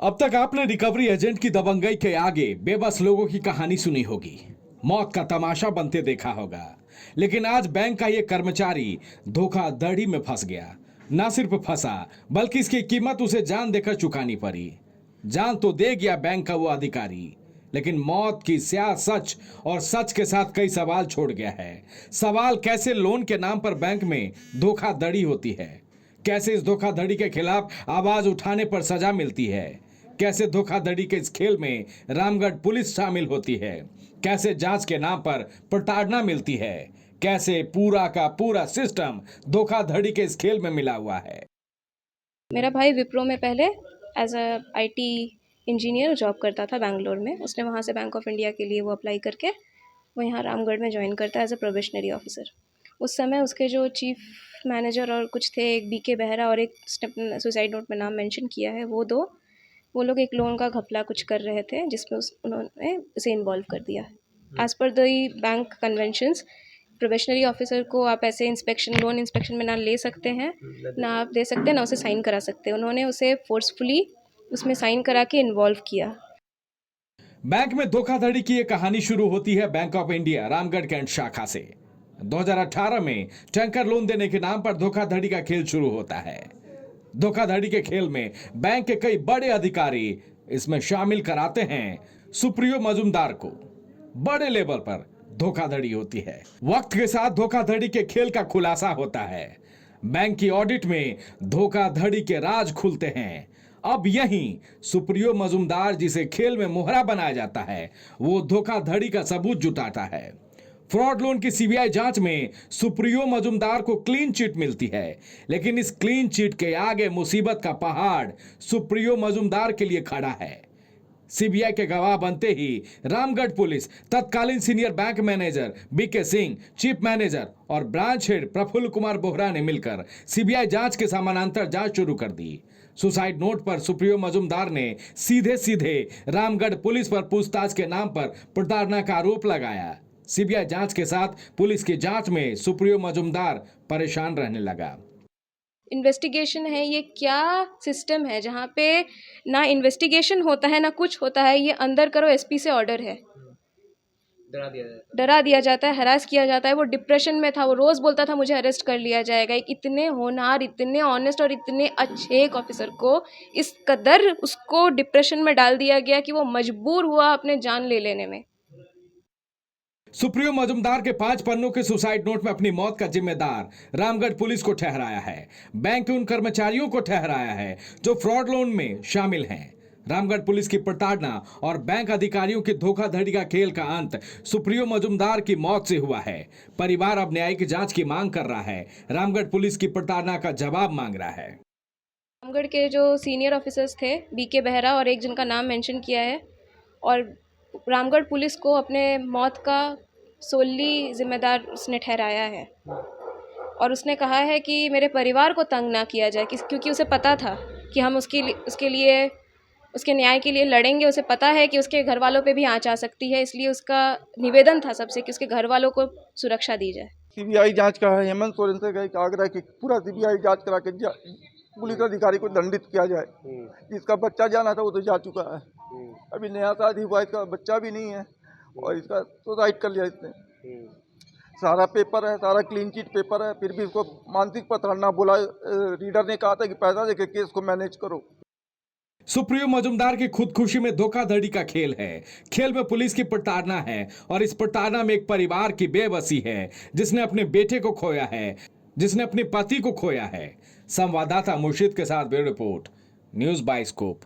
अब तक आपने रिकवरी एजेंट की दबंगई के आगे बेबस लोगों की कहानी सुनी होगी, मौत का तमाशा बनते देखा होगा। लेकिन आज बैंक का ये कर्मचारी धोखाधड़ी में फंस गया। ना सिर्फ फंसा बल्कि इसकी कीमत उसे जान देकर चुकानी पड़ी। जान तो दे गया बैंक का वो अधिकारी, लेकिन मौत की स्याह सच और सच के साथ कई सवाल छोड़ गया है। सवाल, कैसे लोन के नाम पर बैंक में धोखाधड़ी होती है, कैसे इस धोखाधड़ी के खिलाफ आवाज उठाने पर सजा मिलती है, कैसे धोखाधड़ी के इस खेल में रामगढ़ पुलिस शामिल होती है, कैसे जांच के नाम पर प्रताड़ना मिलती है, कैसे पूरा का पूरा सिस्टम धोखाधड़ी के इस खेल में मिला हुआ है। मेरा भाई विप्रो में पहले as a IT engineer job करता था बैंगलोर में। उसने वहाँ से बैंक ऑफ इंडिया के लिए वो अप्लाई करके वो यहाँ रामगढ़ में ज्वाइन करता है एज अ प्रोबेशनरी ऑफिसर। उस समय उसके जो चीफ मैनेजर और कुछ थे, एक बीके बेहरा और एक सुसाइड नोट में नाम मेंशन किया है, वो लोग एक लोन का घपला कुछ कर रहे थे जिसमें उन्होंने उसे इन्वॉल्व कर दिया। As per the bank conventions, probationary officer को आप ऐसे लोन इंस्पेक्शन में ना ले सकते हैं, ना आप दे सकते हैं, ना उसे साइन करा सकते हैं। उन्होंने उसे फोर्सफुली उसमें साइन करा के इन्वॉल्व किया। बैंक में धोखाधड़ी की ये कहानी शुरू होती है Bank of India Ramgarh Cantt शाखा से। 2018 में टैंकर लोन देने के नाम पर धोखाधड़ी का खेल शुरू होता है। धोखाधड़ी के खेल में बैंक के कई बड़े अधिकारी इसमें शामिल कराते हैं सुप्रियो मजुमदार को। बड़े लेवल पर धोखाधड़ी होती है। वक्त के साथ धोखाधड़ी के खेल का खुलासा होता है। बैंक की ऑडिट में धोखाधड़ी के राज खुलते हैं। अब यहीं सुप्रियो मजुमदार जिसे खेल में मोहरा बनाया जाता है, वो धोखाधड़ी का सबूत जुटाता है। फ्रॉड लोन की सीबीआई जांच में सुप्रियो मजुमदार को क्लीन चिट मिलती है, लेकिन इस क्लीन चिट के आगे मुसीबत का पहाड़ सुप्रियो मजुमदार के लिए खड़ा है। सीबीआई के गवाह बनते ही रामगढ़ पुलिस तत्कालीन senior bank manager BK Singh, chief manager और ब्रांच हेड प्रफुल्ल कुमार बोहरा ने मिलकर सीबीआई जांच के समानांतर जांच शुरू कर दी। सुसाइड नोट पर सुप्रियो मजुमदार ने सीधे सीधे रामगढ़ पुलिस पर पूछताछ के नाम पर प्रताड़ना का आरोप लगाया। सीबीआई जांच के साथ पुलिस की जांच में सुप्रियो मजुमदार परेशान रहने लगा। इन्वेस्टिगेशन है, ये क्या सिस्टम है जहाँ पे ना इन्वेस्टिगेशन होता है ना कुछ होता है। ये अंदर करो, एसपी से ऑर्डर है, डरा दिया जाता है, हरास किया जाता है। वो डिप्रेशन में था, वो रोज बोलता था मुझे अरेस्ट कर लिया जाएगा। एक इतने होनहार, इतने ऑनेस्ट और इतने अच्छे एक ऑफिसर को इस कदर उसको डिप्रेशन में डाल दिया गया कि वो मजबूर हुआ अपने जान ले लेने में। सुप्रियो मजुमदार के 5 पन्नों के सुसाइड नोट में अपनी मौत का जिम्मेदार रामगढ़ पुलिस को ठहराया है। बैंक के उन कर्मचारियों को ठहराया है जो फ्रॉड लोन में शामिल हैं। रामगढ़ पुलिस की प्रताड़ना और बैंक अधिकारियों की धोखाधड़ी का खेल का अंत सुप्रियो मजुमदार की मौत से हुआ है। परिवार अब न्यायिक जांच की मांग कर रहा है। रामगढ़ पुलिस की प्रताड़ना का जवाब मांग रहा है। रामगढ़ के जो सीनियर ऑफिसर्स थे, बीके बेहरा और एक जिनका नाम मेंशन किया है, और रामगढ़ पुलिस को अपने मौत का सोली जिम्मेदार उसने ठहराया है। और उसने कहा है कि मेरे परिवार को तंग ना किया जाए, क्योंकि उसे पता था कि हम उसके लिए उसके न्याय के लिए लड़ेंगे। उसे पता है कि उसके घर वालों पे भी आँच आ सकती है, इसलिए उसका निवेदन था सबसे कि उसके घर वालों को सुरक्षा दी जाए। सीबीआई जांच का है, हेमंत सोरेन से का आग्रह कि पूरा सीबीआई जांच करा के पुलिस अधिकारी को दंडित किया जाए। जिसका बच्चा जाना था वो तो जा चुका है, अभी नया शादी हुआ, इसका बच्चा भी नहीं है और इसका सुसाइड कर लिया इसने। सारा पेपर है, सारा क्लीन चिट पेपर है, फिर भी इसको मानसिक प्रताड़ना बोला। रीडर ने कहा था कि पैसा देके केस को मैनेज करो। सुप्रियो मजुमदार की खुदकुशी में धोखाधड़ी का खेल है। खेल में पुलिस की प्रताड़ना है और इस प्रताड़ना में एक परिवार की बेबसी है, जिसने अपने बेटे को खोया है, जिसने अपने पति को खोया है। संवाददाता मुर्शिद के साथ ब्यूरो रिपोर्ट, न्यूज़ बाइस्कोप।